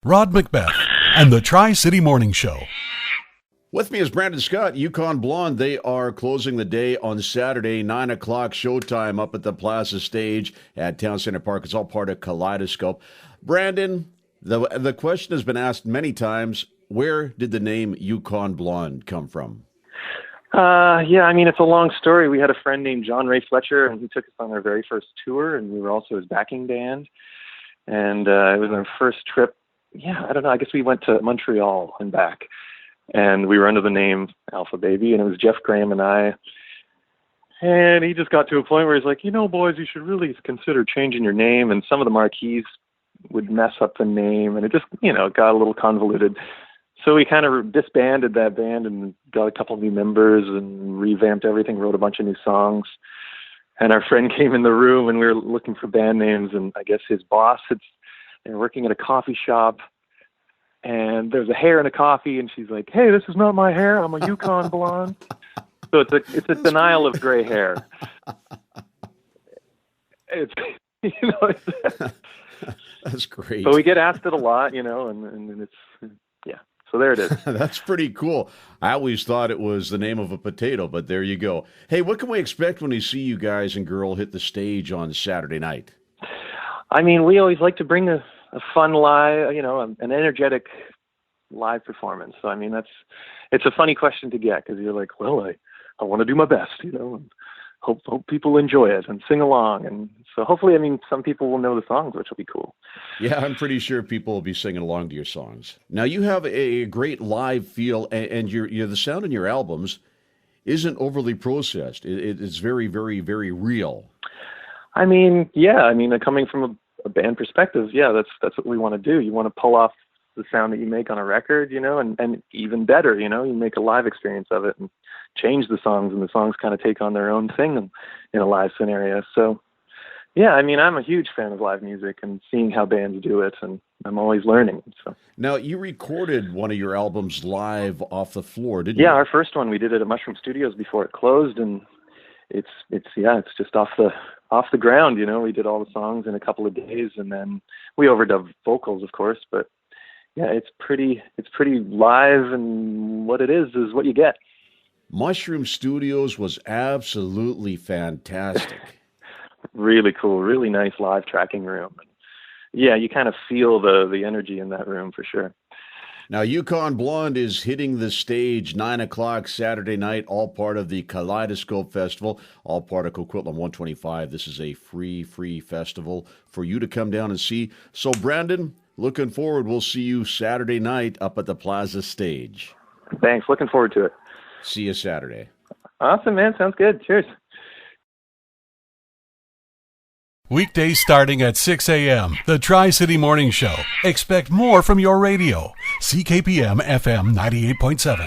Rod Macbeth and the Tri-City Morning Show. With me is Brandon Scott, Yukon Blonde. They are closing the day on Saturday, 9 o'clock showtime up at the Plaza Stage at Town Center Park. It's all part of Kadleidoscope. Brandon, the question has been asked many times, where did the name Yukon Blonde come from? It's a long story. We had a friend named John Ray Fletcher, and he took us on our very first tour, and we were also his backing band. And it was our first trip. I guess we went to Montreal and back. And we were under the name Alpha Baby, and it was Jeff Graham and I. And he just got to a point where he's like, boys, you should really consider changing your name. And some of the marquees would mess up the name, and it just, got a little convoluted. So we kind of disbanded that band and got a couple new members and revamped everything, wrote a bunch of new songs. And our friend came in the room, and we were looking for band names, and I guess his boss they were working at a coffee shop. And there's a hair in a coffee, and she's like, "Hey, this is not my hair. I'm a Yukon Blonde." So it's a denial of gray hair. It's That's great. But we get asked it a lot, and it's So there it is. That's pretty cool. I always thought it was the name of a potato, but there you go. Hey, what can we expect when we see you guys and girl hit the stage on Saturday night? We always like to bring a fun live, an energetic live performance. So, it's a funny question to get because you're like, well, I want to do my best, and hope people enjoy it and sing along. And so hopefully, some people will know the songs, which will be cool. Yeah, I'm pretty sure people will be singing along to your songs. Now, you have a great live feel, and the sound in your albums isn't overly processed. It's very, very, very real. Coming from a band perspective, that's what we want to do. You want to pull off the sound that you make on a record, and even better, you make a live experience of it and change the songs, and the songs kind of take on their own thing in a live scenario. So, I'm a huge fan of live music and seeing how bands do it, and I'm always learning. So now, you recorded one of your albums live off the floor, didn't you? Yeah, our first one, we did it at Mushroom Studios before it closed, and it's just off the ground, We did all the songs in a couple of days, and then we overdubbed vocals, of course, but it's pretty live, and what it is what you get. Mushroom Studios was absolutely fantastic. Really cool, really nice live tracking room. You kind of feel the energy in that room for sure. Now, Yukon Blonde is hitting the stage 9 o'clock Saturday night, all part of the Kadleidoscope Festival, all part of Coquitlam 125. This is a free festival for you to come down and see. So, Brandon, looking forward. We'll see you Saturday night up at the Plaza Stage. Thanks. Looking forward to it. See you Saturday. Awesome, man. Sounds good. Cheers. Weekdays starting at 6 a.m. The Tri-City Morning Show. Expect more from your radio. CKPM FM 98.7.